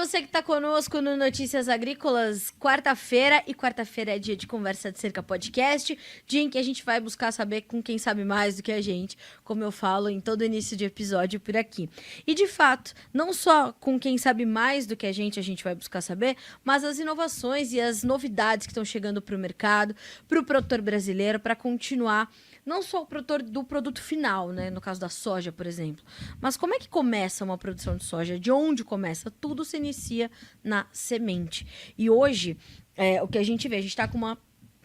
você que está conosco no Notícias Agrícolas, quarta-feira, e quarta-feira é dia de Conversa de Cerca Podcast, dia em que a gente vai buscar saber com quem sabe mais do que a gente, como eu falo em todo início de episódio por aqui. E de fato, não só com quem sabe mais do que a gente vai buscar saber, mas as inovações e as novidades que estão chegando para o mercado, para o produtor brasileiro, para continuar não só o produtor do produto final, né, no caso da soja, por exemplo, mas como é que começa uma produção de soja? De onde começa? Tudo se inicia na semente. E hoje, o que a gente vê, a gente está com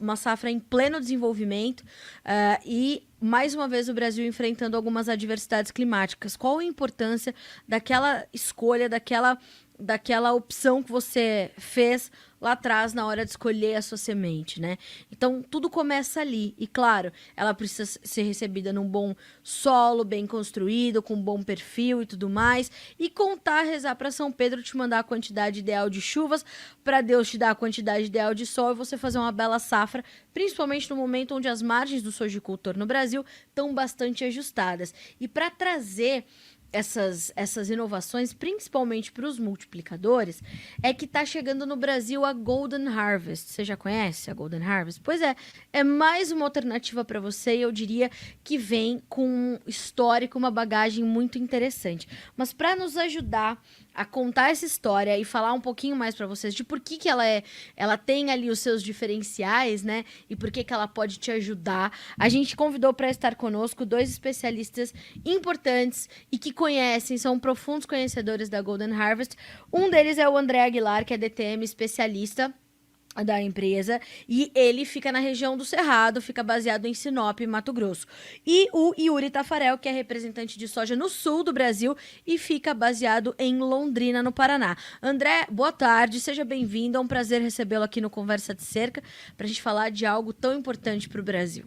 uma safra em pleno desenvolvimento e, mais uma vez, o Brasil enfrentando algumas adversidades climáticas. Qual a importância daquela escolha, daquela opção que você fez lá atrás na hora de escolher a sua semente, né? Então, tudo começa ali. E, claro, ela precisa ser recebida num bom solo, bem construído, com um bom perfil e tudo mais. E contar, rezar para São Pedro te mandar a quantidade ideal de chuvas, para Deus te dar a quantidade ideal de sol e você fazer uma bela safra, principalmente no momento onde as margens do sojicultor no Brasil estão bastante ajustadas. E para trazer essas inovações, principalmente para os multiplicadores, é que está chegando no Brasil a Golden Harvest. Você já conhece a Golden Harvest? Pois é mais uma alternativa para você e eu diria que vem com um histórico, uma bagagem muito interessante. Mas para nos ajudar a contar essa história e falar um pouquinho mais para vocês de por que ela tem ali os seus diferenciais, né? E por que ela pode te ajudar. A gente convidou para estar conosco dois especialistas importantes e que conhecem, são profundos conhecedores da Golden Harvest. Um deles é o André Aguilar, que é DTM especialista da empresa, e ele fica na região do Cerrado, fica baseado em Sinop, Mato Grosso. E o Yuri Tafarel, que é representante de soja no sul do Brasil e fica baseado em Londrina, no Paraná. André, boa tarde, seja bem-vindo, é um prazer recebê-lo aqui no Conversa de Cerca, para a gente falar de algo tão importante para o Brasil.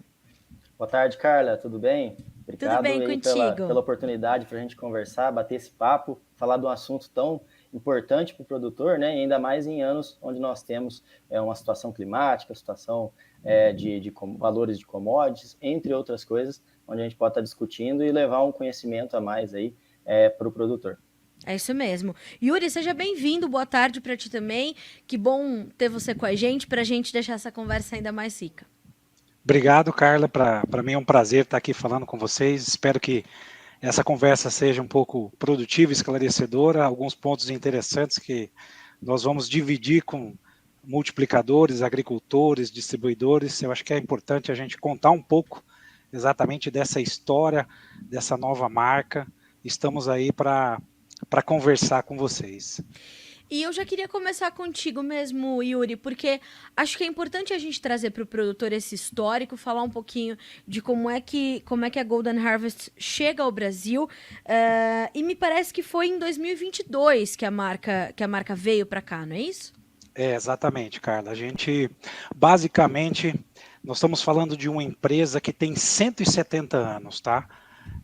Boa tarde, Carla, tudo bem? Tudo bem Obrigado aí contigo? pela oportunidade para a gente conversar, bater esse papo, falar de um assunto tão importante para o produtor, né? E ainda mais em anos onde nós temos uma situação climática, situação de valores de commodities, entre outras coisas, onde a gente pode estar discutindo e levar um conhecimento a mais aí para o produtor. É isso mesmo. Yuri, seja bem-vindo, boa tarde para ti também. Que bom ter você com a gente, para a gente deixar essa conversa ainda mais rica. Obrigado, Carla. Para mim é um prazer estar aqui falando com vocês. Espero que essa conversa seja um pouco produtiva, esclarecedora, alguns pontos interessantes que nós vamos dividir com multiplicadores, agricultores, distribuidores. Eu acho que é importante a gente contar um pouco exatamente dessa história, dessa nova marca. Estamos aí para conversar com vocês. E eu já queria começar contigo mesmo, Yuri, porque acho que é importante a gente trazer para o produtor esse histórico, falar um pouquinho de como é que a Golden Harvest chega ao Brasil. E me parece que foi em 2022 que a marca veio para cá, não é isso? Exatamente, Carla. A gente, basicamente, nós estamos falando de uma empresa que tem 170 anos, tá?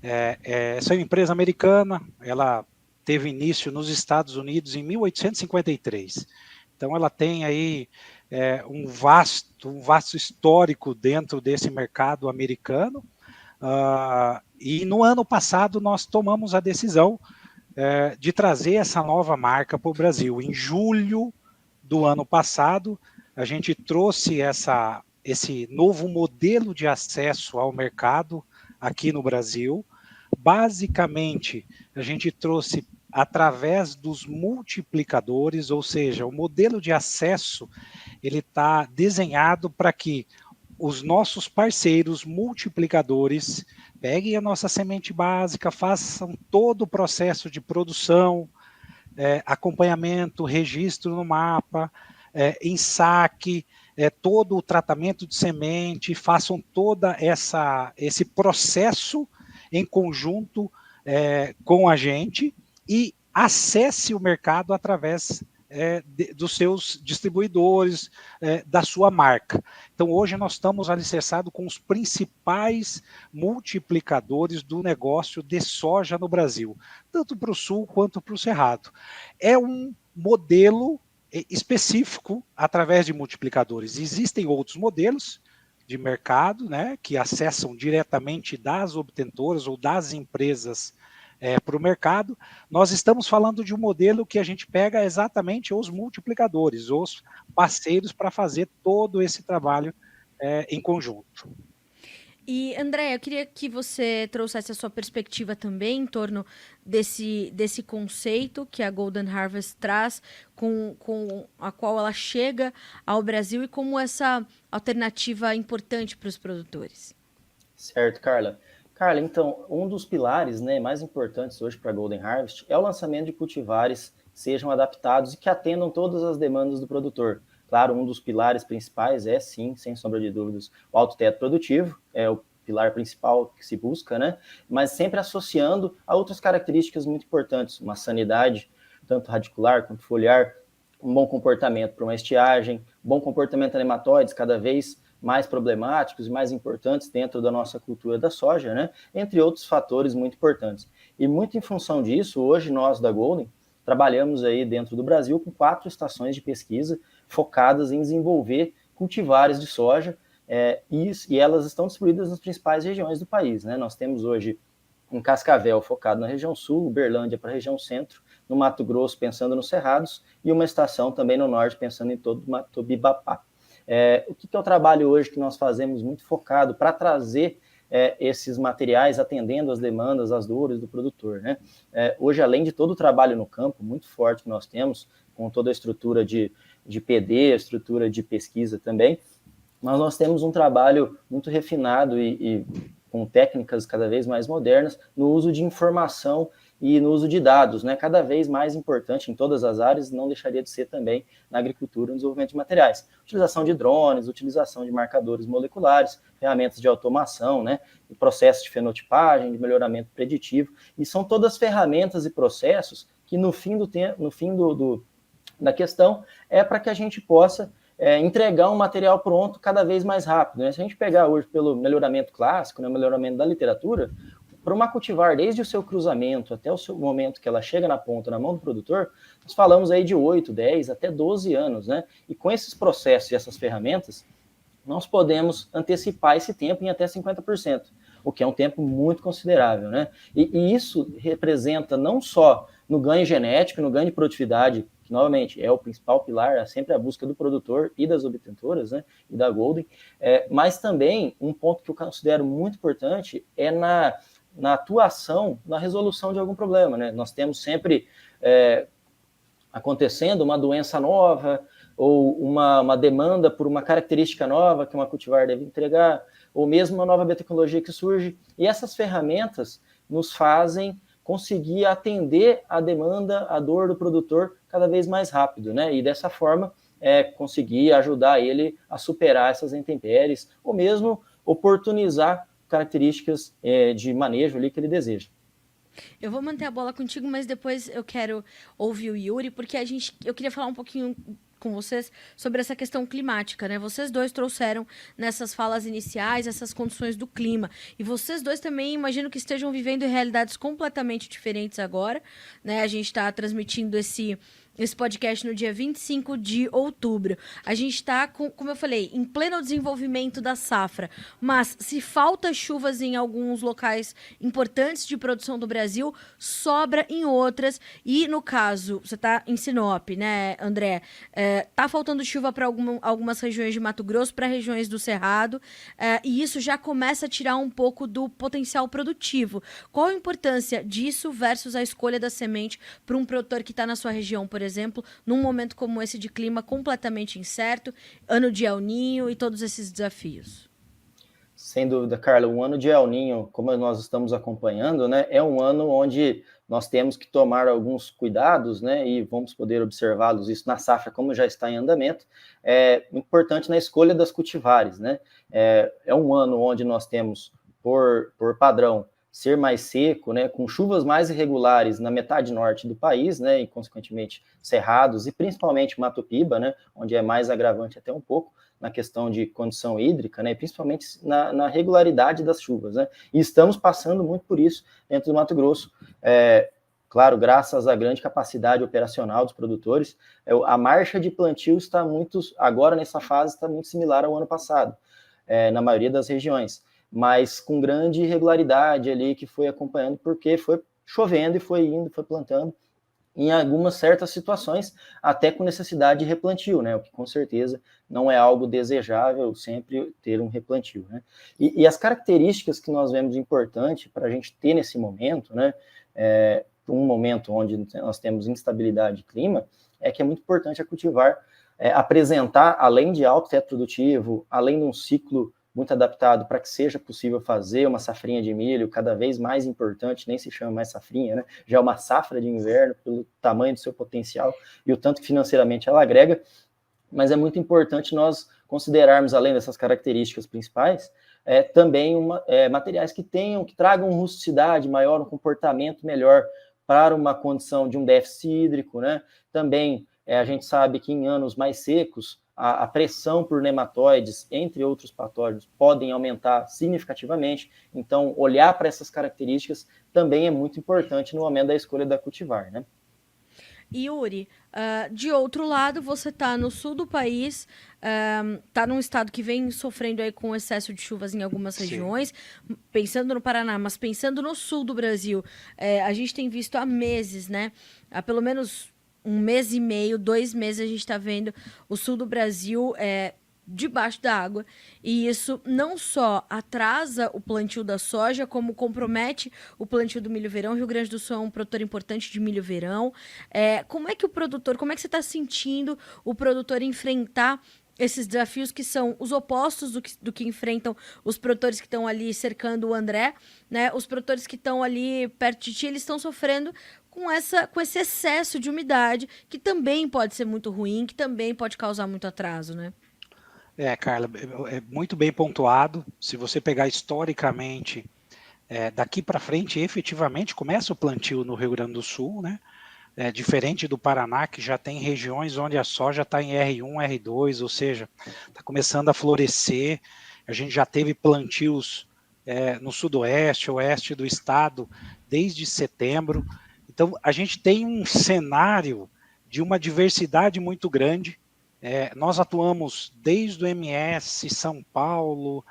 Essa é uma empresa americana, ela teve início nos Estados Unidos em 1853. Então, ela tem aí um vasto histórico dentro desse mercado americano. E no ano passado, nós tomamos a decisão de trazer essa nova marca para o Brasil. Em julho do ano passado, a gente trouxe esse novo modelo de acesso ao mercado aqui no Brasil. Basicamente, a gente trouxe através dos multiplicadores, ou seja, o modelo de acesso ele está desenhado para que os nossos parceiros multiplicadores peguem a nossa semente básica, façam todo o processo de produção, acompanhamento, registro no mapa, ensaque, todo o tratamento de semente, façam toda esse processo em conjunto com a gente e acesse o mercado através dos seus distribuidores, da sua marca. Então, hoje nós estamos alicerçados com os principais multiplicadores do negócio de soja no Brasil, tanto para o Sul quanto para o Cerrado. É um modelo específico através de multiplicadores. Existem outros modelos de mercado, né, que acessam diretamente das obtentoras ou das empresas para o mercado. Nós estamos falando de um modelo que a gente pega exatamente os multiplicadores, os parceiros para fazer todo esse trabalho em conjunto. E, André, eu queria que você trouxesse a sua perspectiva também em torno desse conceito que a Golden Harvest traz, com a qual ela chega ao Brasil e como essa alternativa é importante para os produtores. Certo, Carla. Carla, então, um dos pilares, né, mais importantes hoje para a Golden Harvest é o lançamento de cultivares que sejam adaptados e que atendam todas as demandas do produtor. Claro, um dos pilares principais é, sim, sem sombra de dúvidas, o alto teto produtivo, é o pilar principal que se busca, né? Mas sempre associando a outras características muito importantes, uma sanidade, tanto radicular quanto foliar, um bom comportamento para uma estiagem, bom comportamento de nematóides, cada vez mais problemáticos e mais importantes dentro da nossa cultura da soja, né? Entre outros fatores muito importantes. E muito em função disso, hoje nós da Golden trabalhamos aí dentro do Brasil com 4 estações de pesquisa focadas em desenvolver cultivares de soja, e elas estão distribuídas nas principais regiões do país, né? Nós temos hoje um Cascavel focado na região sul, Uberlândia para a região centro, no Mato Grosso pensando nos Cerrados, e uma estação também no norte pensando em todo o Mato Bibapá. O que é o trabalho hoje que nós fazemos muito focado para trazer esses materiais atendendo as demandas, as dores do produtor, né? Hoje, além de todo o trabalho no campo muito forte que nós temos, com toda a estrutura de PD, a estrutura de pesquisa também, mas nós temos um trabalho muito refinado e com técnicas cada vez mais modernas no uso de informação e no uso de dados, né? Cada vez mais importante em todas as áreas, não deixaria de ser também na agricultura e no desenvolvimento de materiais. Utilização de drones, utilização de marcadores moleculares, ferramentas de automação, né? E processos de fenotipagem, de melhoramento preditivo, e são todas ferramentas e processos que no fim da questão é para que a gente possa entregar um material pronto cada vez mais rápido, né? Se a gente pegar hoje pelo melhoramento clássico, né, melhoramento da literatura, para uma cultivar, desde o seu cruzamento até o seu momento que ela chega na ponta, na mão do produtor, nós falamos aí de 8, 10, até 12 anos, né? E com esses processos e essas ferramentas, nós podemos antecipar esse tempo em até 50%, o que é um tempo muito considerável, né? E isso representa não só no ganho genético, no ganho de produtividade, que novamente é o principal pilar, é sempre a busca do produtor e das obtentoras, né? E da Golden, mas também um ponto que eu considero muito importante é na atuação, na resolução de algum problema, né? Nós temos sempre acontecendo uma doença nova, ou uma demanda por uma característica nova que uma cultivar deve entregar, ou mesmo uma nova biotecnologia que surge, e essas ferramentas nos fazem conseguir atender a demanda, a dor do produtor cada vez mais rápido, né? E dessa forma conseguir ajudar ele a superar essas intempéries, ou mesmo oportunizar características de manejo ali que ele deseja. Eu vou manter a bola contigo, mas depois eu quero ouvir o Yuri, porque eu queria falar um pouquinho com vocês sobre essa questão climática, né? Vocês dois trouxeram nessas falas iniciais essas condições do clima. E vocês dois também imagino que estejam vivendo realidades completamente diferentes agora, né? A gente está transmitindo esse podcast no dia 25 de outubro. A gente está, como eu falei, em pleno desenvolvimento da safra. Mas se falta chuvas em alguns locais importantes de produção do Brasil, sobra em outras. E no caso, você está em Sinop, né, André? Tá faltando chuva para algumas regiões de Mato Grosso, para regiões do Cerrado. E isso já começa a tirar um pouco do potencial produtivo. Qual a importância disso versus a escolha da semente para um produtor que está na sua região, por exemplo, num momento como esse de clima completamente incerto, ano de El Niño e todos esses desafios? Sem dúvida, Carla, o ano de El Niño, como nós estamos acompanhando, né, é um ano onde nós temos que tomar alguns cuidados, né, e vamos poder observá-los isso na safra, como já está em andamento, importante na escolha das cultivares, né, é um ano onde nós temos, por padrão, ser mais seco, né, com chuvas mais irregulares na metade norte do país, né, e consequentemente cerrados, e principalmente Mato Piba, né, onde é mais agravante até um pouco na questão de condição hídrica, né, principalmente na regularidade das chuvas, né, e estamos passando muito por isso dentro do Mato Grosso, claro, graças à grande capacidade operacional dos produtores, a marcha de plantio está agora nessa fase está muito similar ao ano passado, na maioria das regiões, mas com grande irregularidade ali que foi acompanhando, porque foi chovendo e foi indo, foi plantando, em algumas certas situações, até com necessidade de replantio, né? O que com certeza não é algo desejável sempre ter um replantio, né? E as características que nós vemos de importante para a gente ter nesse momento, né? Um momento onde nós temos instabilidade de clima, é que é muito importante a cultivar apresentar, além de alto teto produtivo, além de um ciclo muito adaptado para que seja possível fazer uma safrinha de milho cada vez mais importante, nem se chama mais safrinha, né? Já é uma safra de inverno pelo tamanho do seu potencial e o tanto que financeiramente ela agrega, mas é muito importante nós considerarmos, além dessas características principais, também materiais que tragam rusticidade maior, um comportamento melhor para uma condição de um déficit hídrico, né? Também a gente sabe que em anos mais secos, a pressão por nematóides, entre outros patógenos, podem aumentar significativamente. Então, olhar para essas características também é muito importante no momento da escolha da cultivar, né? Yuri, de outro lado, você está no sul do país, está num estado que vem sofrendo aí com excesso de chuvas em algumas regiões, pensando no Paraná, mas pensando no sul do Brasil, a gente tem visto há meses, né? Há pelo menos 1 mês e meio, 2 meses, a gente está vendo o sul do Brasil debaixo da água, e isso não só atrasa o plantio da soja, como compromete o plantio do milho verão. Rio Grande do Sul é um produtor importante de milho verão. Como é que você está sentindo o produtor enfrentar esses desafios que são os opostos do que enfrentam os produtores que estão ali cercando o André, né? Os produtores que estão ali perto de ti, eles estão sofrendo com esse excesso de umidade, que também pode ser muito ruim, que também pode causar muito atraso, né? Carla, é muito bem pontuado. Se você pegar historicamente, daqui para frente, efetivamente, começa o plantio no Rio Grande do Sul, né? Diferente do Paraná, que já tem regiões onde a soja está em R1, R2, ou seja, está começando a florescer. A gente já teve plantios no sudoeste, oeste do estado, desde setembro. Então, a gente tem um cenário de uma diversidade muito grande. Nós atuamos desde o MS, São Paulo,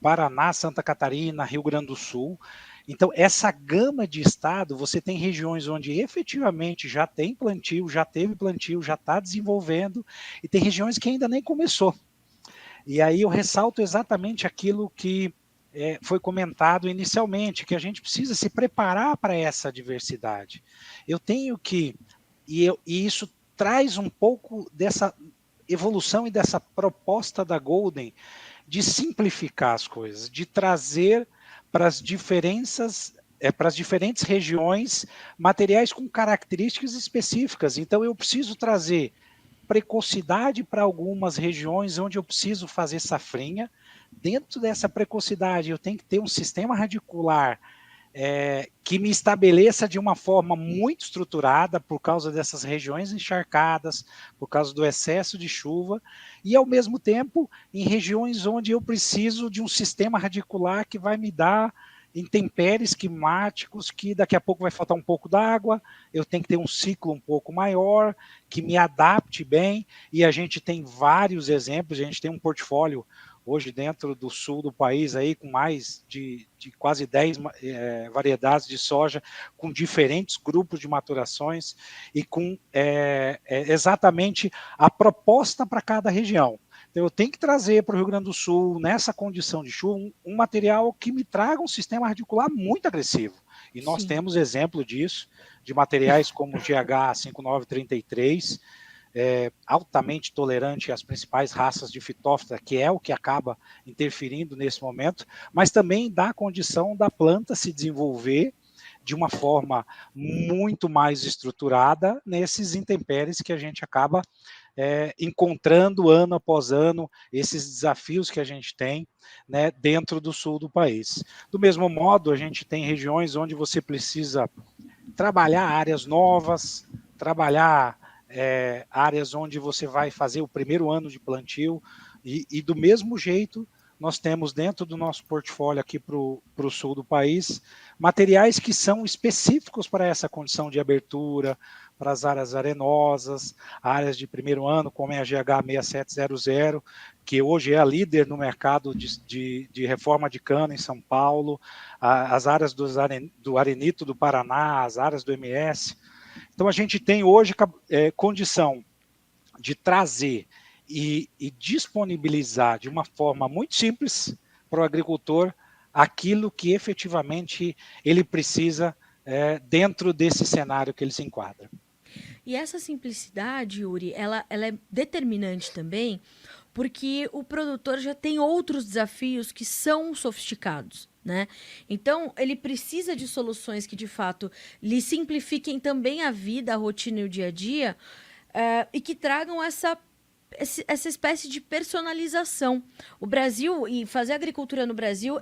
Paraná, Santa Catarina, Rio Grande do Sul. Então, essa gama de estado, você tem regiões onde efetivamente já tem plantio, já teve plantio, já está desenvolvendo, e tem regiões que ainda nem começou. E aí eu ressalto exatamente aquilo que foi comentado inicialmente, que a gente precisa se preparar para essa diversidade. Eu tenho que, e isso traz um pouco dessa evolução e dessa proposta da Golden de simplificar as coisas, de trazer para as diferentes regiões materiais com características específicas. Então eu preciso trazer precocidade para algumas regiões onde eu preciso fazer safrinha. Dentro dessa precocidade eu tenho que ter um sistema radicular que me estabeleça de uma forma muito estruturada por causa dessas regiões encharcadas, por causa do excesso de chuva, e ao mesmo tempo em regiões onde eu preciso de um sistema radicular que vai me dar intempéries climáticos, que daqui a pouco vai faltar um pouco d'água, eu tenho que ter um ciclo um pouco maior, que me adapte bem, e a gente tem vários exemplos, a gente tem um portfólio hoje dentro do sul do país, aí, com mais de quase 10 variedades de soja, com diferentes grupos de maturações e com exatamente a proposta para cada região. Então, eu tenho que trazer para o Rio Grande do Sul, nessa condição de chuva, um material que me traga um sistema radicular muito agressivo. E nós Sim. temos exemplo disso, de materiais como o GH 5933, altamente tolerante às principais raças de fitóftora, que é o que acaba interferindo nesse momento, mas também dá a condição da planta se desenvolver de uma forma muito mais estruturada nesses intempéries que a gente acaba encontrando ano após ano, esses desafios que a gente tem, né, dentro do sul do país. Do mesmo modo, a gente tem regiões onde você precisa trabalhar áreas novas, trabalhar áreas onde você vai fazer o primeiro ano de plantio, e do mesmo jeito nós temos dentro do nosso portfólio aqui para o sul do país, materiais que são específicos para essa condição de abertura, para as áreas arenosas, áreas de primeiro ano, como é a GH 6700, que hoje é a líder no mercado de reforma de cana em São Paulo, as áreas do arenito do Paraná, as áreas do MS. Então, a gente tem hoje condição de trazer e disponibilizar de uma forma muito simples para o agricultor aquilo que efetivamente ele precisa dentro desse cenário que ele se enquadra. E essa simplicidade, Yuri, ela é determinante também, porque o produtor já tem outros desafios que são sofisticados, né? Então, ele precisa de soluções que, de fato, lhe simplifiquem também a vida, a rotina e o dia a dia, e que tragam essa espécie de personalização. O Brasil, e fazer agricultura no Brasil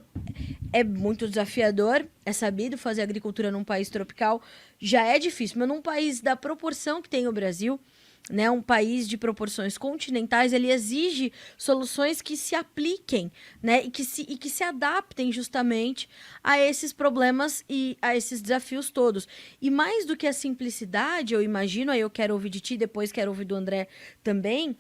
é muito desafiador, é sabido fazer agricultura num país tropical, já é difícil, mas num país da proporção que tem o Brasil, né, um país de proporções continentais, ele exige soluções que se apliquem, né, e que se adaptem justamente a esses problemas e a esses desafios todos. E mais do que a simplicidade, eu imagino, aí eu quero ouvir de ti, depois quero ouvir do André também,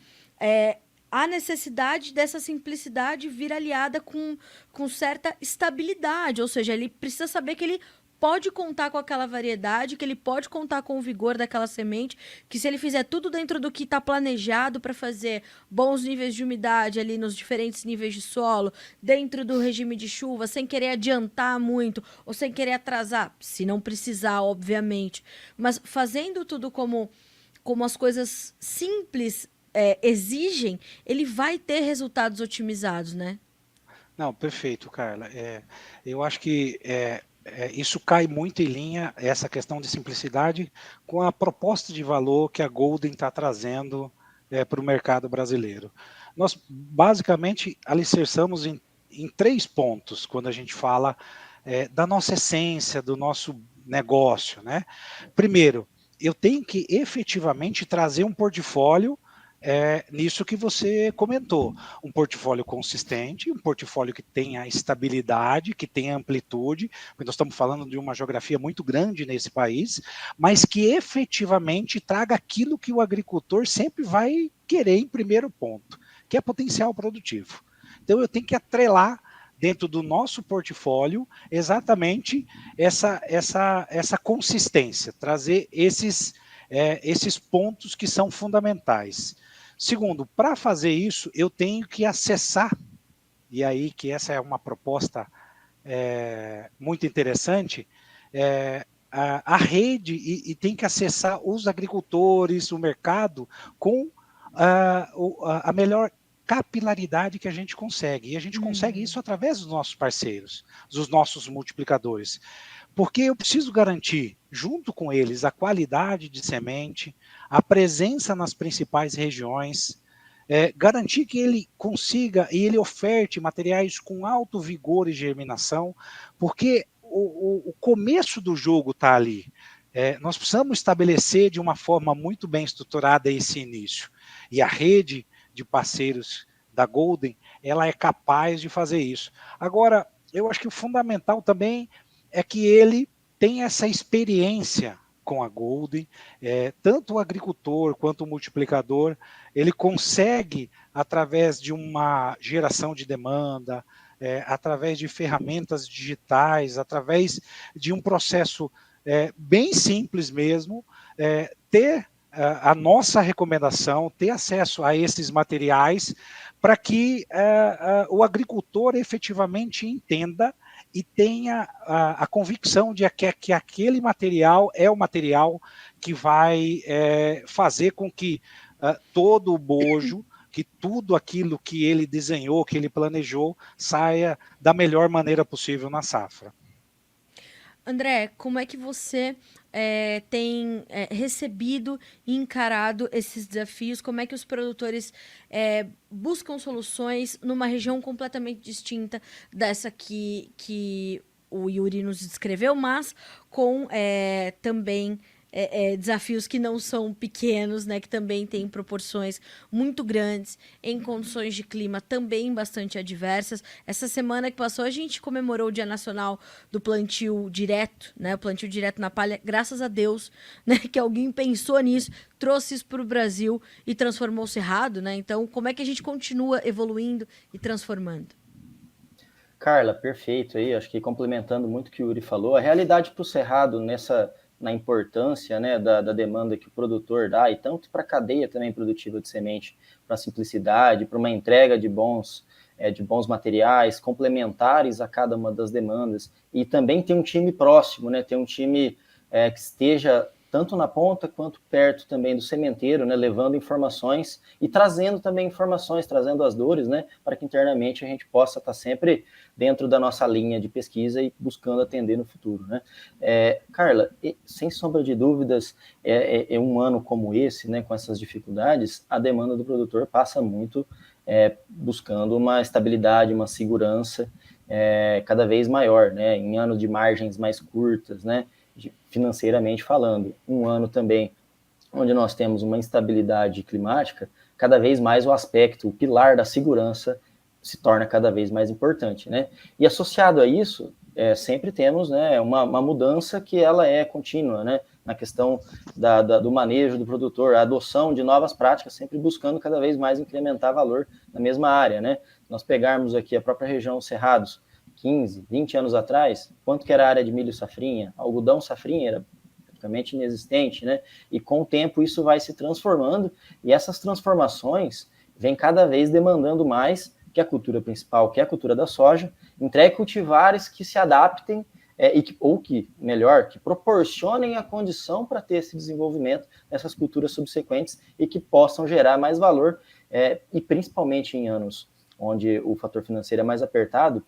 a necessidade dessa simplicidade vir aliada com certa estabilidade, ou seja, ele precisa saber que ele pode contar com aquela variedade, que ele pode contar com o vigor daquela semente, que se ele fizer tudo dentro do que está planejado para fazer bons níveis de umidade ali nos diferentes níveis de solo, dentro do regime de chuva, sem querer adiantar muito ou sem querer atrasar, se não precisar, obviamente, mas fazendo tudo como as coisas simples exigem, ele vai ter resultados otimizados, né? Não, perfeito, Carla. Eu acho que isso cai muito em linha, essa questão de simplicidade, com a proposta de valor que a Golden está trazendo para o mercado brasileiro. Nós, basicamente, alicerçamos em 3 pontos, quando a gente fala da nossa essência, do nosso negócio, né? Primeiro, eu tenho que efetivamente trazer um portfólio nisso que você comentou, um portfólio consistente, um portfólio que tenha estabilidade, que tenha amplitude, porque nós estamos falando de uma geografia muito grande nesse país, mas que efetivamente traga aquilo que o agricultor sempre vai querer em primeiro ponto, que é potencial produtivo. Então eu tenho que atrelar dentro do nosso portfólio exatamente essa consistência, trazer esses pontos que são fundamentais. Segundo, para fazer isso, eu tenho que acessar, e aí que essa é uma proposta muito interessante, a rede e tem que acessar os agricultores, o mercado, com a melhor capilaridade que a gente consegue. E a gente consegue isso através dos nossos parceiros, dos nossos multiplicadores. Porque eu preciso garantir, junto com eles, a qualidade de semente, a presença nas principais regiões, garantir que ele consiga e ele oferte materiais com alto vigor e germinação, porque o começo do jogo está ali. Nós precisamos estabelecer de uma forma muito bem estruturada esse início. E a rede de parceiros da Golden, ela é capaz de fazer isso. Agora, eu acho que o fundamental também é que ele tem essa experiência com a Golden, tanto o agricultor quanto o multiplicador, ele consegue, através de uma geração de demanda, através de ferramentas digitais, através de um processo bem simples mesmo, ter a nossa recomendação, ter acesso a esses materiais, para que o agricultor efetivamente entenda e tenha a convicção de que aquele material é o material que vai fazer com que todo o bojo, que tudo aquilo que ele desenhou, que ele planejou, saia da melhor maneira possível na safra. André, como é que você tem recebido e encarado esses desafios? Como é que os produtores buscam soluções numa região completamente distinta dessa que o Yuri nos descreveu, mas com também desafios que não são pequenos, né, que também têm proporções muito grandes, em condições de clima também bastante adversas. Essa semana que passou, a gente comemorou o Dia Nacional do Plantio Direto, né, o plantio direto na palha, graças a Deus, né, que alguém pensou nisso, trouxe isso para o Brasil e transformou o Cerrado, né? Então, como é que a gente continua evoluindo e transformando? Carla, perfeito aí, acho que complementando muito o que o Yuri falou, a realidade para o Cerrado na importância, né, da demanda que o produtor dá, e tanto para a cadeia também produtiva de semente, para a simplicidade, para uma entrega de bons materiais complementares a cada uma das demandas, e também ter um time próximo, né, ter um time que esteja tanto na ponta quanto perto também do sementeiro, né, levando informações e trazendo também informações, trazendo as dores, né, para que internamente a gente possa estar sempre dentro da nossa linha de pesquisa e buscando atender no futuro, né? Carla, sem sombra de dúvidas, um ano como esse, né, com essas dificuldades, a demanda do produtor passa muito buscando uma estabilidade, uma segurança cada vez maior, né, em anos de margens mais curtas, né, financeiramente falando. Um ano também onde nós temos uma instabilidade climática, cada vez mais o pilar da segurança se torna cada vez mais importante, né? E associado a isso, sempre temos, né, uma mudança que ela é contínua, né? Na questão do manejo do produtor, a adoção de novas práticas, sempre buscando cada vez mais incrementar valor na mesma área, né? Nós pegarmos aqui a própria região Cerrados, 15, 20 anos atrás, quanto que era a área de milho safrinha? Algodão safrinha era praticamente inexistente, né? E com o tempo isso vai se transformando, e essas transformações vêm cada vez demandando mais que a cultura principal, que é a cultura da soja, entregue cultivares que se adaptem que proporcionem a condição para ter esse desenvolvimento nessas culturas subsequentes e que possam gerar mais valor, e principalmente em anos onde o fator financeiro é mais apertado,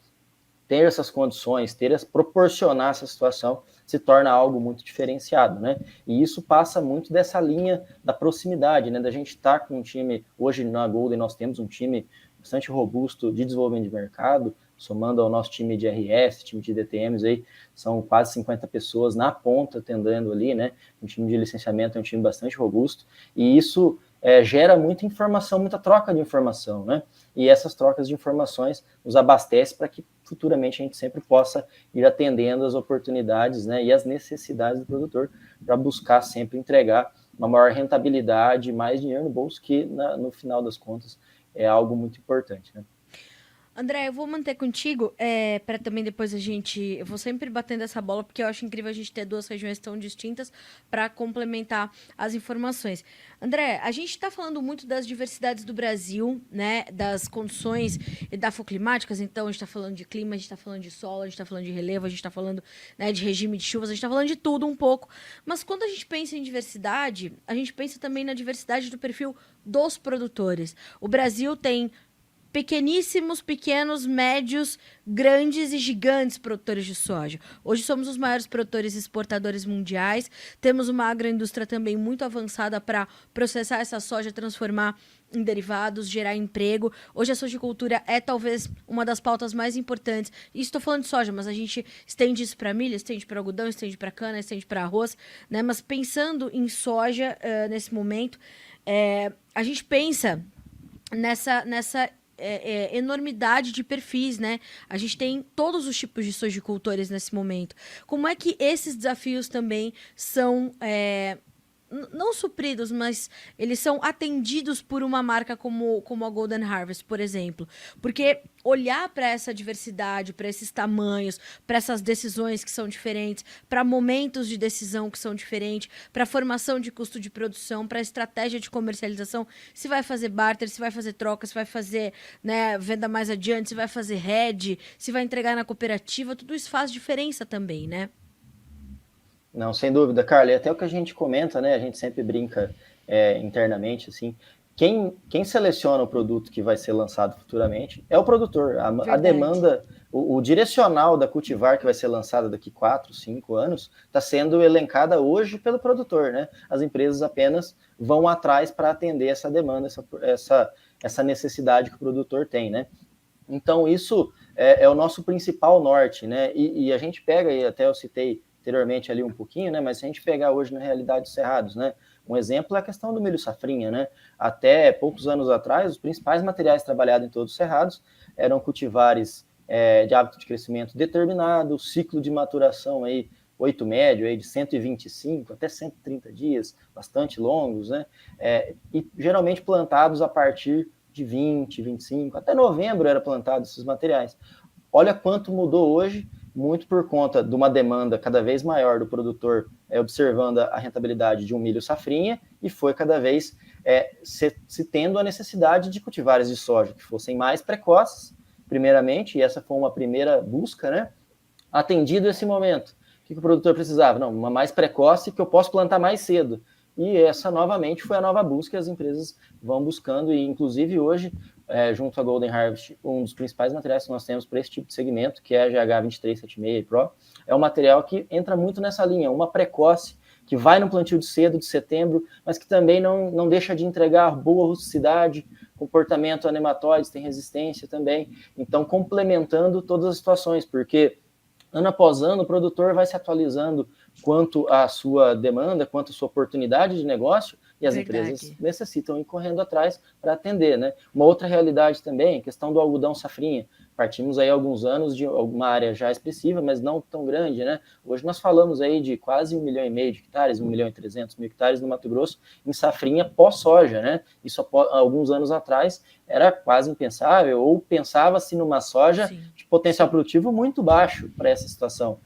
ter essas condições, proporcionar essa situação, se torna algo muito diferenciado, né? E isso passa muito dessa linha da proximidade, né? Da gente estar com um time, hoje na Golden nós temos um time bastante robusto de desenvolvimento de mercado, somando ao nosso time de RS, time de DTMs aí, são quase 50 pessoas na ponta atendendo ali, né? Um time de licenciamento é um time bastante robusto, e isso gera muita informação, muita troca de informação, né? E essas trocas de informações nos abastecem para que futuramente a gente sempre possa ir atendendo as oportunidades, né, e as necessidades do produtor, para buscar sempre entregar uma maior rentabilidade, mais dinheiro no bolso, que no final das contas é algo muito importante, né? André, eu vou manter contigo, para também depois eu vou sempre batendo essa bola, porque eu acho incrível a gente ter duas regiões tão distintas para complementar as informações. André, a gente está falando muito das diversidades do Brasil, né, das condições edafoclimáticas, então a gente está falando de clima, a gente está falando de solo, a gente está falando de relevo, a gente está falando, né, de regime de chuvas, a gente está falando de tudo um pouco. Mas quando a gente pensa em diversidade, a gente pensa também na diversidade do perfil dos produtores. O Brasil tem pequeníssimos, pequenos, médios, grandes e gigantes produtores de soja. Hoje somos os maiores produtores exportadores mundiais, temos uma agroindústria também muito avançada para processar essa soja, transformar em derivados, gerar emprego. Hoje a sojicultura é talvez uma das pautas mais importantes. E estou falando de soja, mas a gente estende isso para milho, estende para algodão, estende para cana, estende para arroz, né? Mas pensando em soja nesse momento, a gente pensa nessa enormidade de perfis, né? A gente tem todos os tipos de sojicultores nesse momento. Como é que esses desafios também são não supridos, mas eles são atendidos por uma marca como a Golden Harvest, por exemplo? Porque olhar para essa diversidade, para esses tamanhos, para essas decisões que são diferentes, para momentos de decisão que são diferentes, para formação de custo de produção, para estratégia de comercialização, se vai fazer barter, se vai fazer troca, se vai fazer, né, venda mais adiante, se vai fazer hedge, se vai entregar na cooperativa, tudo isso faz diferença também, né? Não, sem dúvida, Carla, e até o que a gente comenta, né? A gente sempre brinca internamente, assim, quem seleciona o produto que vai ser lançado futuramente é o produtor. A demanda, o direcional da cultivar que vai ser lançada daqui 4, 5 anos, está sendo elencada hoje pelo produtor, né? As empresas apenas vão atrás para atender essa demanda, essa necessidade que o produtor tem, né? Então, isso é o nosso principal norte, né? E a gente pega, e até eu citei anteriormente ali um pouquinho, né? Mas se a gente pegar hoje na realidade dos cerrados, né? Um exemplo é a questão do milho safrinha, né? Até poucos anos atrás, os principais materiais trabalhados em todos os cerrados eram cultivares de hábito de crescimento determinado, ciclo de maturação aí, 8 médio, aí de 125 até 130 dias, bastante longos, né? E geralmente plantados a partir de 20, 25, até novembro era plantado esses materiais. Olha quanto mudou hoje, muito por conta de uma demanda cada vez maior do produtor observando a rentabilidade de um milho safrinha, e foi cada vez se tendo a necessidade de cultivares de soja que fossem mais precoces, primeiramente, e essa foi uma primeira busca, né? Atendido esse momento, o que o produtor precisava? Não, uma mais precoce que eu posso plantar mais cedo. E essa, novamente, foi a nova busca que as empresas vão buscando, e inclusive hoje, junto à Golden Harvest, um dos principais materiais que nós temos para esse tipo de segmento, que é a GH2376 Pro, é um material que entra muito nessa linha, uma precoce, que vai no plantio de cedo, de setembro, mas que também não deixa de entregar boa rusticidade, comportamento a nematóides, tem resistência também, então complementando todas as situações, porque ano após ano o produtor vai se atualizando quanto à sua demanda, quanto à sua oportunidade de negócio, e as empresas necessitam ir correndo atrás para atender, né? Uma outra realidade também, a questão do algodão safrinha. Partimos aí alguns anos de alguma área já expressiva, mas não tão grande, né? Hoje nós falamos aí de quase 1,5 milhão de hectares, 1.300.000 hectares no Mato Grosso, em safrinha pós-soja, né? Isso há alguns anos atrás era quase impensável, ou pensava-se numa soja de potencial produtivo muito baixo para essa situação.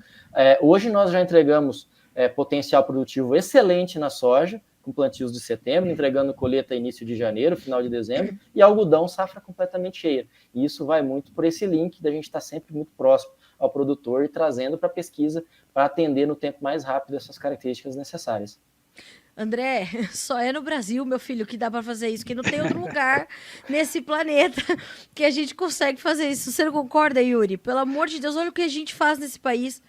Hoje nós já entregamos potencial produtivo excelente na soja, com plantios de setembro, entregando colheita início de janeiro, final de dezembro, e algodão safra completamente cheia. E isso vai muito por esse link da gente estar sempre muito próximo ao produtor e trazendo para a pesquisa para atender no tempo mais rápido essas características necessárias. André, só é no Brasil, meu filho, que dá para fazer isso, que não tem outro lugar nesse planeta que a gente consegue fazer isso. Você não concorda, Yuri? Pelo amor de Deus, olha o que a gente faz nesse país.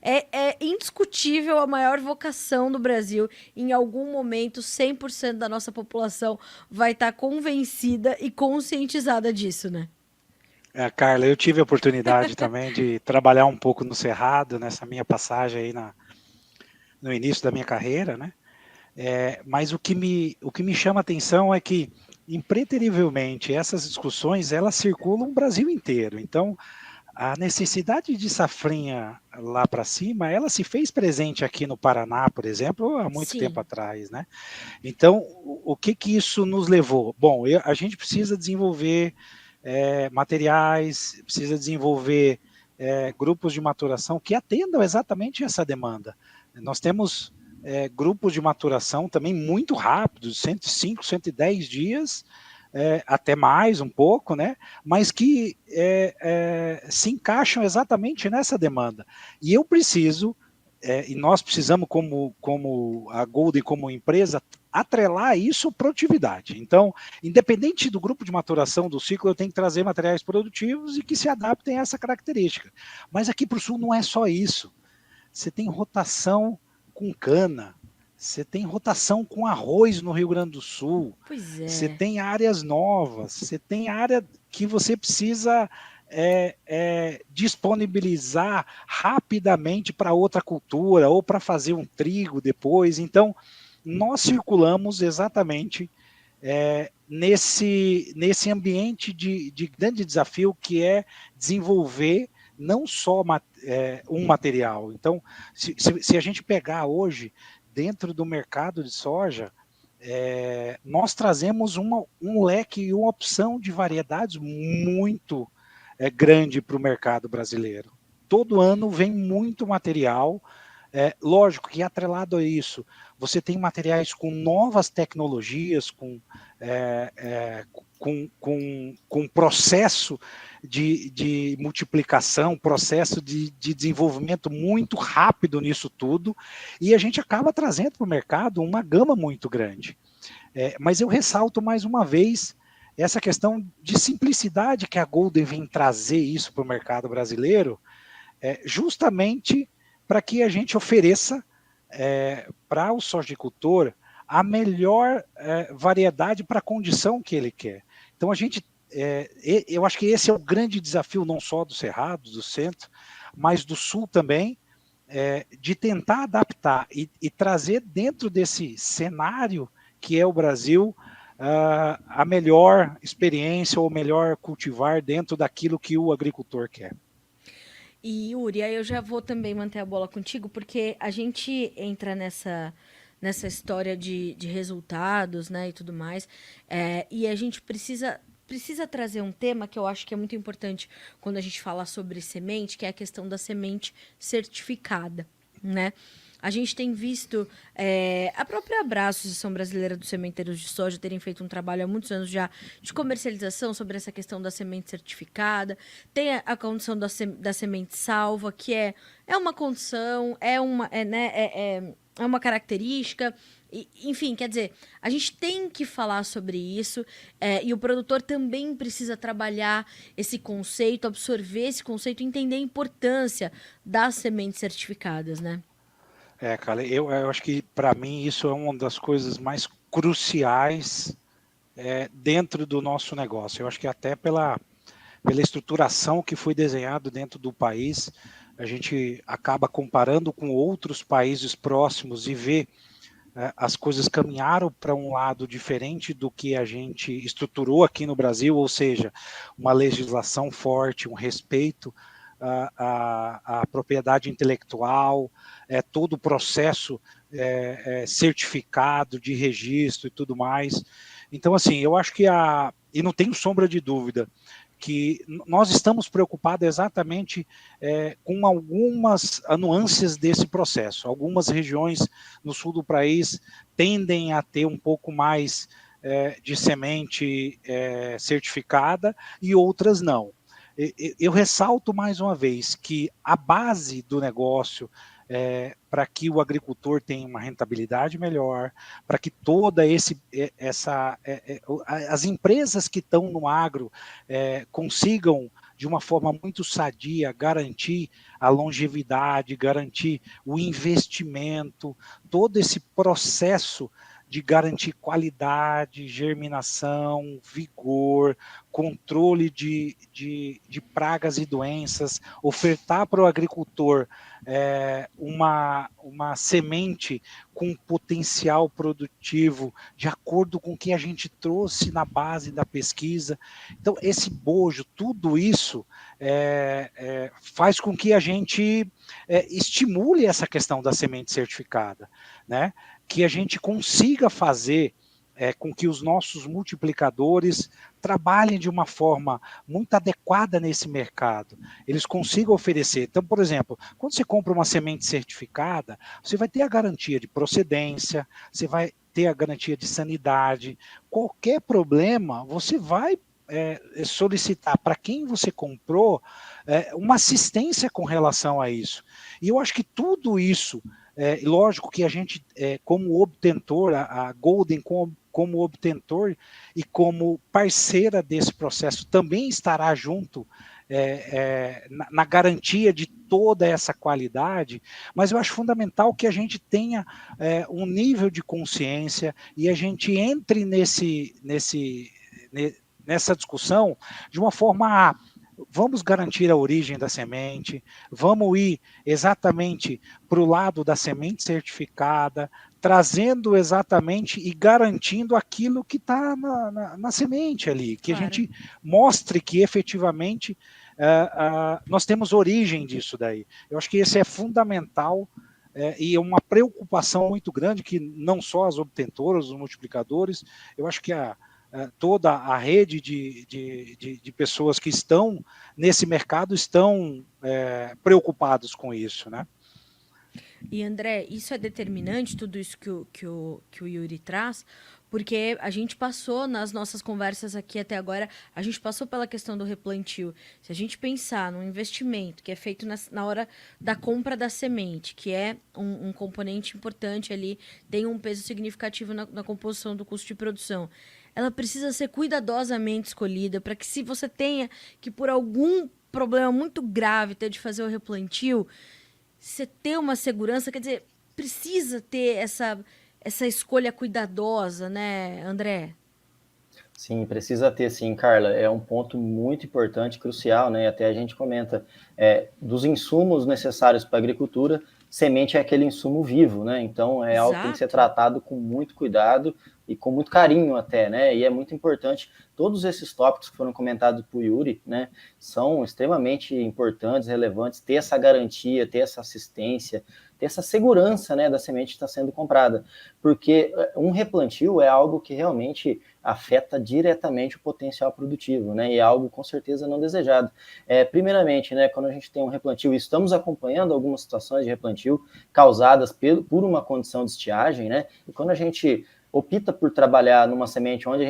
É indiscutível a maior vocação do Brasil. Em algum momento, 100% da nossa população vai estar convencida e conscientizada disso, né? Carla, eu tive a oportunidade também de trabalhar um pouco no Cerrado, nessa minha passagem aí no início da minha carreira, né? Mas o que me chama a atenção é que, impreterivelmente, essas discussões, elas circulam o Brasil inteiro. Então, a necessidade de safrinha lá para cima, ela se fez presente aqui no Paraná, por exemplo, há muito tempo atrás, né? Então, o que isso nos levou? Bom, a gente precisa desenvolver materiais, precisa desenvolver grupos de maturação que atendam exatamente essa demanda. Nós temos grupos de maturação também muito rápidos, 105, 110 dias, até mais um pouco, né? Mas que se encaixam exatamente nessa demanda. E eu preciso, e nós precisamos, como a Golden, como empresa, atrelar isso à produtividade. Então, independente do grupo de maturação do ciclo, eu tenho que trazer materiais produtivos e que se adaptem a essa característica. Mas aqui para o sul não é só isso. Você tem rotação com cana, você tem rotação com arroz no Rio Grande do Sul, você tem áreas novas, você tem área que você precisa disponibilizar rapidamente para outra cultura, ou para fazer um trigo depois. Então, nós circulamos exatamente nesse ambiente de grande desafio, que é desenvolver não só um material. Então, se a gente pegar hoje, dentro do mercado de soja, nós trazemos um leque e uma opção de variedades muito grande para o mercado brasileiro. Todo ano vem muito material. Lógico que, atrelado a isso, você tem materiais com novas tecnologias, com processo de multiplicação, processo de desenvolvimento muito rápido nisso tudo, e a gente acaba trazendo para o mercado uma gama muito grande. Mas eu ressalto mais uma vez essa questão de simplicidade que a Golden vem trazer isso para o mercado brasileiro, justamente para que a gente ofereça para o sojicultor a melhor variedade para a condição que ele quer. Então, eu acho que esse é o grande desafio, não só do Cerrado, do Centro, mas do Sul também, de tentar adaptar e trazer dentro desse cenário que é o Brasil a melhor experiência ou melhor cultivar dentro daquilo que o agricultor quer. E Yuri, aí eu já vou também manter a bola contigo, porque a gente entra nessa história de resultados, né, e tudo mais, e a gente precisa trazer um tema que eu acho que é muito importante quando a gente fala sobre semente, que é a questão da semente certificada, né? A gente tem visto a própria Abraço, Associação Brasileira dos Sementeiros de Soja, terem feito um trabalho há muitos anos já de comercialização sobre essa questão da semente certificada. Tem a condição da semente salva, que é uma condição, é uma característica. Enfim, quer dizer, a gente tem que falar sobre isso e o produtor também precisa trabalhar esse conceito, absorver esse conceito, entender a importância das sementes certificadas, né? Cara, eu acho que para mim isso é uma das coisas mais cruciais dentro do nosso negócio. Eu acho que até pela estruturação que foi desenhado dentro do país, a gente acaba comparando com outros países próximos e vê as coisas caminharam para um lado diferente do que a gente estruturou aqui no Brasil, ou seja, uma legislação forte, um respeito à propriedade intelectual, todo o processo certificado de registro e tudo mais. Então, assim, eu acho que e não tenho sombra de dúvida, que nós estamos preocupados exatamente com algumas nuances desse processo. Algumas regiões no sul do país tendem a ter um pouco mais de semente certificada e outras não. Eu ressalto mais uma vez que a base do negócio para que o agricultor tenha uma rentabilidade melhor, para que toda as empresas que estão no agro consigam de uma forma muito sadia garantir a longevidade, garantir o investimento, todo esse processo de garantir qualidade, germinação, vigor, controle de pragas e doenças, ofertar para o agricultor uma semente com potencial produtivo, de acordo com o que a gente trouxe na base da pesquisa. Então, esse bojo, tudo isso faz com que a gente estimule essa questão da semente certificada, né? Que a gente consiga fazer com que os nossos multiplicadores trabalhem de uma forma muito adequada nesse mercado, eles consigam oferecer. Então, por exemplo, quando você compra uma semente certificada, você vai ter a garantia de procedência, você vai ter a garantia de sanidade, qualquer problema, você vai solicitar para quem você comprou uma assistência com relação a isso. E eu acho que tudo isso, lógico que a gente, como obtentor, a Golden como obtentor e como parceira desse processo, também estará junto na garantia de toda essa qualidade, mas eu acho fundamental que a gente tenha um nível de consciência e a gente entre nessa discussão de uma forma vamos garantir a origem da semente, vamos ir exatamente para o lado da semente certificada, trazendo exatamente e garantindo aquilo que está na semente ali, que claro. A gente mostre que efetivamente nós temos origem disso daí. Eu acho que esse é fundamental e é uma preocupação muito grande que não só as obtentoras, os multiplicadores, eu acho que toda a rede de pessoas que estão nesse mercado estão preocupados com isso, né? E André, isso é determinante, tudo isso que o Yuri traz, porque a gente passou nas nossas conversas aqui até agora, a gente passou pela questão do replantio. Se a gente pensar num investimento que é feito na hora da compra da semente, que é um componente importante ali, tem um peso significativo na composição do custo de produção, ela precisa ser cuidadosamente escolhida para que, se você tenha que, por algum problema muito grave, ter de fazer o replantio, você ter uma segurança, quer dizer, precisa ter essa escolha cuidadosa, né, André? Sim, precisa ter, sim, Carla. É um ponto muito importante, crucial, né? Até a gente comenta dos insumos necessários para a agricultura semente é aquele insumo vivo, né? Então é algo que tem que ser Exato. tratado com muito cuidado e com muito carinho até, né? E é muito importante, todos esses tópicos que foram comentados por Yuri, né, são extremamente importantes, relevantes, ter essa garantia, ter essa assistência, ter essa segurança, né, da semente que está sendo comprada, porque um replantio é algo que realmente afeta diretamente o potencial produtivo, né, e é algo com certeza não desejado. Primeiramente, né, quando a gente tem um replantio, e estamos acompanhando algumas situações de replantio causadas por uma condição de estiagem, né, e quando a gente opta por trabalhar numa semente onde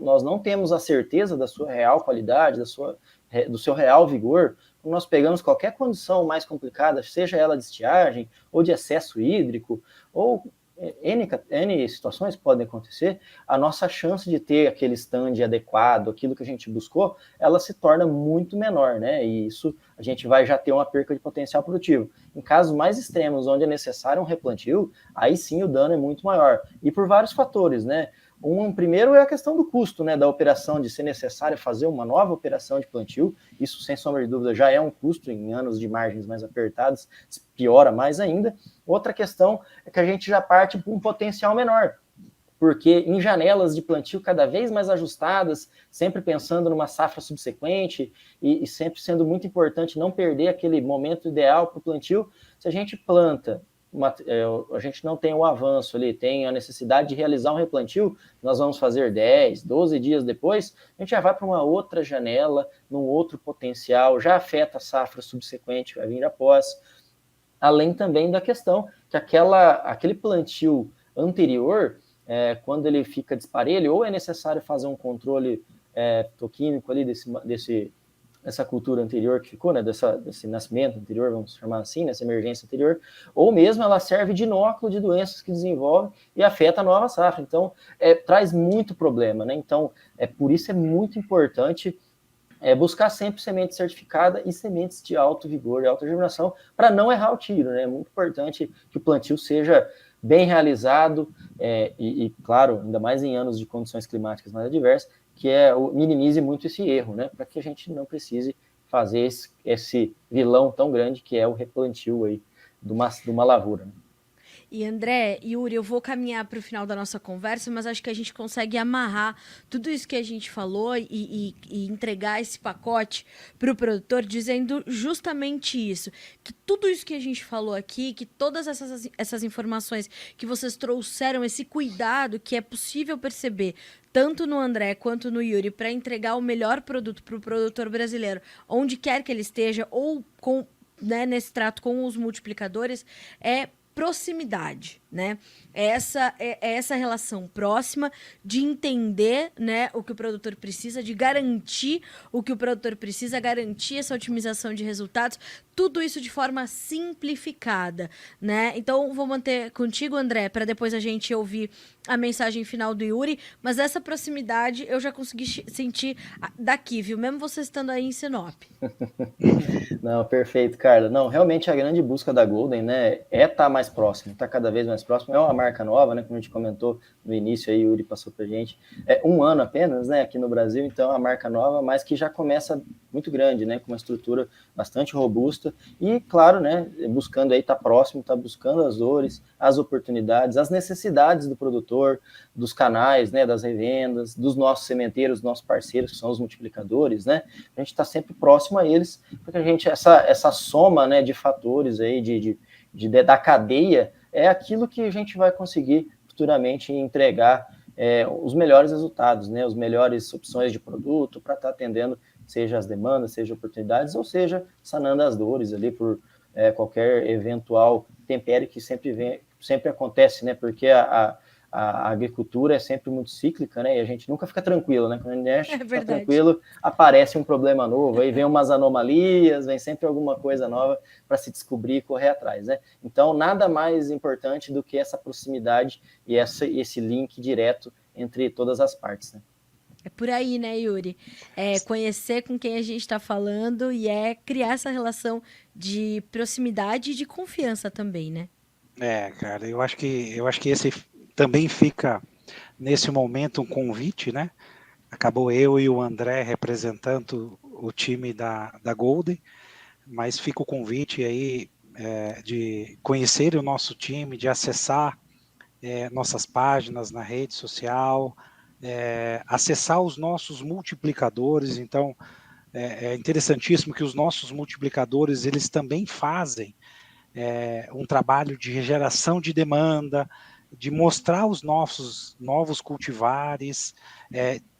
nós não temos a certeza da sua real qualidade, do seu real vigor, quando nós pegamos qualquer condição mais complicada, seja ela de estiagem, ou de excesso hídrico, ou N situações que podem acontecer, a nossa chance de ter aquele stand adequado, aquilo que a gente buscou, ela se torna muito menor, né? E isso a gente vai já ter uma perca de potencial produtivo. Em casos mais extremos, onde é necessário um replantio, aí sim o dano é muito maior. E por vários fatores, né? Primeiro é a questão do custo, né, da operação, de ser necessário fazer uma nova operação de plantio. Isso, sem sombra de dúvida, já é um custo em anos de margens mais apertadas, piora mais ainda. Outra questão é que a gente já parte para um potencial menor, porque em janelas de plantio cada vez mais ajustadas, sempre pensando numa safra subsequente e sempre sendo muito importante não perder aquele momento ideal para o plantio, se a gente planta, a gente não tem o avanço ali, tem a necessidade de realizar um replantio, nós vamos fazer 10, 12 dias depois, a gente já vai para uma outra janela, num outro potencial, já afeta a safra subsequente, vai vir após, além também da questão que aquele plantio anterior, quando ele fica disparelho, ou é necessário fazer um controle toquímico ali dessa cultura anterior que ficou, né, desse nascimento anterior, vamos chamar assim, nessa emergência anterior, ou mesmo ela serve de inóculo de doenças que desenvolvem e afeta a nova safra. Então, traz muito problema, né? Então, por isso é muito importante buscar sempre semente certificada e sementes de alto vigor e alta germinação para não errar o tiro, né? É muito importante que o plantio seja bem realizado e, claro, ainda mais em anos de condições climáticas mais adversas, que minimize muito esse erro, né? Para que a gente não precise fazer esse vilão tão grande que é o replantio aí de uma lavoura, né? E André, Yuri, eu vou caminhar para o final da nossa conversa, mas acho que a gente consegue amarrar tudo isso que a gente falou e entregar esse pacote para o produtor, dizendo justamente isso, que tudo isso que a gente falou aqui, que todas essas informações que vocês trouxeram, esse cuidado que é possível perceber tanto no André quanto no Yuri para entregar o melhor produto para o produtor brasileiro, onde quer que ele esteja, ou nesse trato com os multiplicadores, é proximidade, né? Essa relação próxima de entender, né, o que o produtor precisa, de garantir o que o produtor precisa, garantir essa otimização de resultados, tudo isso de forma simplificada, né? Então, vou manter contigo, André, para depois a gente ouvir a mensagem final do Yuri, mas essa proximidade eu já consegui sentir daqui, viu? Mesmo você estando aí em Sinop. Não, perfeito, Carla. Não, realmente a grande busca da Golden, né, estar mais próximo, estar cada vez mais próximo. É uma marca nova, né, como a gente comentou no início, aí o Yuri passou pra gente. É 1 ano apenas, né, aqui no Brasil, então é uma marca nova, mas que já começa muito grande, né, com uma estrutura bastante robusta e, claro, né, buscando aí estar próximo, estar buscando as dores, as oportunidades, as necessidades do produtor, dos canais, né, das revendas, dos nossos sementeiros, dos nossos parceiros, que são os multiplicadores, né, a gente está sempre próximo a eles, porque a gente, essa soma, né, de fatores aí, da cadeia, é aquilo que a gente vai conseguir futuramente entregar os melhores resultados, né, as melhores opções de produto para estar atendendo, seja as demandas, seja oportunidades, ou seja, sanando as dores ali por qualquer eventual tempério que sempre acontece, né, porque a agricultura é sempre muito cíclica, né? E a gente nunca fica tranquilo, né? Quando a gente fica tranquilo, aparece um problema novo, aí vem umas anomalias, vem sempre alguma coisa nova para se descobrir e correr atrás, né? Então, nada mais importante do que essa proximidade e esse link direto entre todas as partes, né? É por aí, né, Yuri? É conhecer com quem a gente está falando e criar essa relação de proximidade e de confiança também, né? Cara, eu acho que esse também fica, nesse momento, um convite, né? Acabou eu e o André representando o time da Golden, mas fica o convite aí de conhecer o nosso time, de acessar nossas páginas na rede social, acessar os nossos multiplicadores. Então, é interessantíssimo que os nossos multiplicadores, eles também fazem um trabalho de geração de demanda, de mostrar os novos cultivares,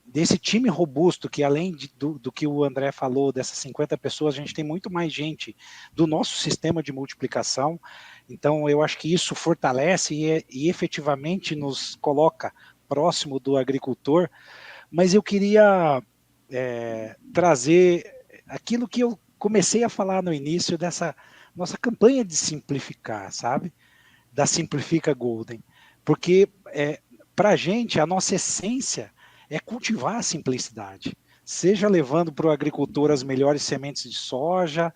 desse time robusto, que além do que o André falou, dessas 50 pessoas, a gente tem muito mais gente do nosso sistema de multiplicação. Então, eu acho que isso fortalece e efetivamente nos coloca próximo do agricultor. Mas eu queria trazer aquilo que eu comecei a falar no início dessa nossa campanha de simplificar, sabe? Da Simplifica Golden. Porque para a gente, a nossa essência é cultivar a simplicidade, seja levando para o agricultor as melhores sementes de soja,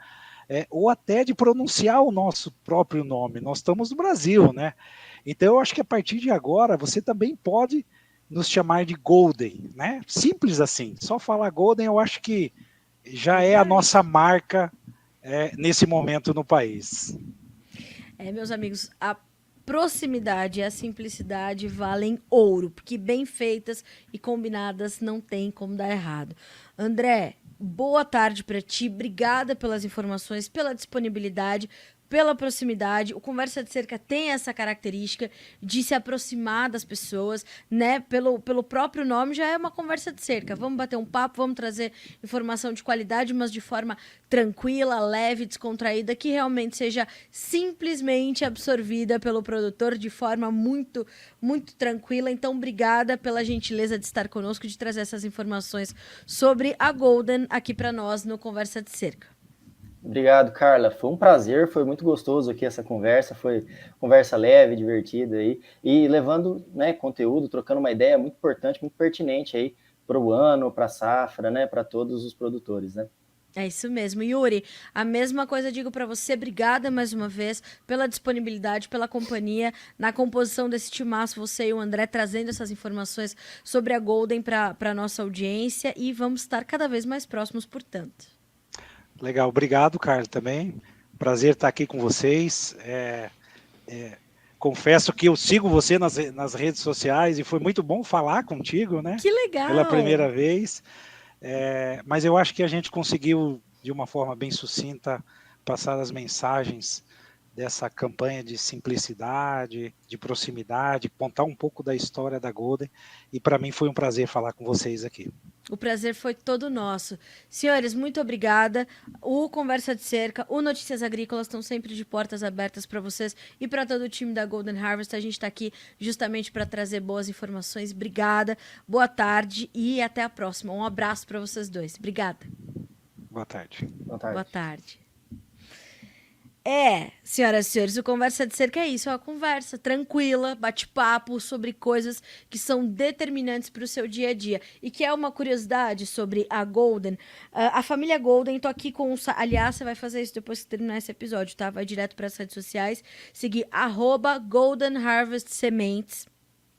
ou até de pronunciar o nosso próprio nome. Nós estamos no Brasil, né? Então eu acho que a partir de agora você também pode nos chamar de Golden, né? Simples assim, só falar Golden eu acho que já é a nossa marca nesse momento no país. Meus amigos, a proximidade e a simplicidade valem ouro, porque bem feitas e combinadas não tem como dar errado. André, boa tarde para ti, obrigada pelas informações, pela disponibilidade, pela proximidade. O Conversa de Cerca tem essa característica de se aproximar das pessoas, né? Pelo próprio nome já é uma conversa de cerca. Vamos bater um papo, vamos trazer informação de qualidade, mas de forma tranquila, leve, descontraída, que realmente seja simplesmente absorvida pelo produtor de forma muito, muito tranquila. Então, obrigada pela gentileza de estar conosco, de trazer essas informações sobre a Golden aqui para nós no Conversa de Cerca. Obrigado, Carla. Foi um prazer, foi muito gostoso aqui essa conversa, foi conversa leve, divertida aí, e levando, né, conteúdo, trocando uma ideia muito importante, muito pertinente aí para o ano, para a safra, né, para todos os produtores, né? É isso mesmo. Yuri, a mesma coisa digo para você. Obrigada mais uma vez pela disponibilidade, pela companhia na composição desse timaço, você e o André trazendo essas informações sobre a Golden para a nossa audiência, e vamos estar cada vez mais próximos, portanto. Legal, obrigado, Carlos, também. Prazer estar aqui com vocês. Confesso que eu sigo você nas redes sociais e foi muito bom falar contigo, né? Que legal! Pela primeira vez. Mas eu acho que a gente conseguiu, de uma forma bem sucinta, passar as mensagens dessa campanha de simplicidade, de proximidade, contar um pouco da história da Golden, e para mim foi um prazer falar com vocês aqui. O prazer foi todo nosso. Senhores, muito obrigada. O Conversa de Cerca, o Notícias Agrícolas estão sempre de portas abertas para vocês e para todo o time da Golden Harvest. A gente está aqui justamente para trazer boas informações. Obrigada, boa tarde e até a próxima. Um abraço para vocês dois. Obrigada. Boa tarde. Boa tarde. Boa tarde. Senhoras e senhores, o Conversa de Cerca é isso, é uma conversa tranquila, bate-papo sobre coisas que são determinantes para o seu dia a dia. E que é uma curiosidade sobre a Golden, a família Golden, tô aqui com aliás, você vai fazer isso depois que terminar esse episódio, tá? Vai direto para as redes sociais, seguir @Golden Harvest Sementes.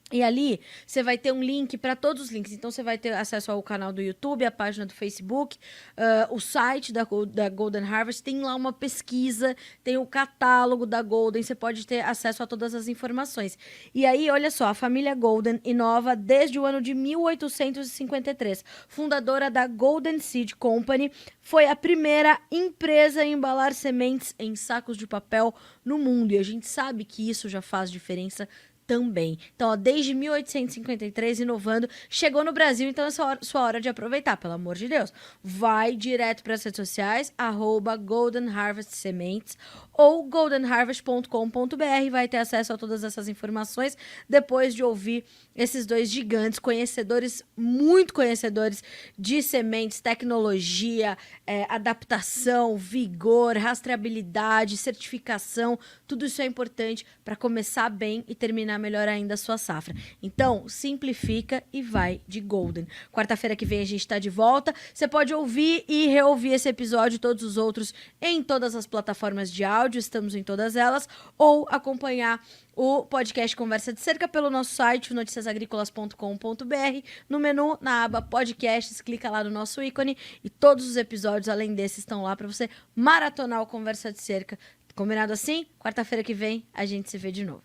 E ali você vai ter um link para todos os links. Então você vai ter acesso ao canal do YouTube, a página do Facebook, o site da Golden Harvest. Tem lá uma pesquisa, tem o catálogo da Golden. Você pode ter acesso a todas as informações. E aí, olha só, a família Golden inova desde o ano de 1853. Fundadora da Golden Seed Company, foi a primeira empresa a embalar sementes em sacos de papel no mundo. E a gente sabe que isso já faz diferença também. Então, desde 1853, inovando, chegou no Brasil, então é sua hora de aproveitar, pelo amor de Deus. Vai direto para as redes sociais, @Golden Harvest Sementes ou goldenharvest.com.br, vai ter acesso a todas essas informações, depois de ouvir esses dois gigantes, conhecedores, muito conhecedores de sementes, tecnologia, adaptação, vigor, rastreabilidade, certificação, tudo isso é importante para começar bem e terminar melhor ainda a sua safra. Então, simplifica e vai de Golden. Quarta-feira que vem a gente está de volta. Você pode ouvir e reouvir esse episódio e todos os outros em todas as plataformas de áudio, estamos em todas elas, ou acompanhar o podcast Conversa de Cerca pelo nosso site, noticiasagricolas.com.br. No menu, na aba podcasts, clica lá no nosso ícone e todos os episódios, além desses, estão lá para você maratonar o Conversa de Cerca Combinado assim? Quarta-feira que vem a gente se vê de novo.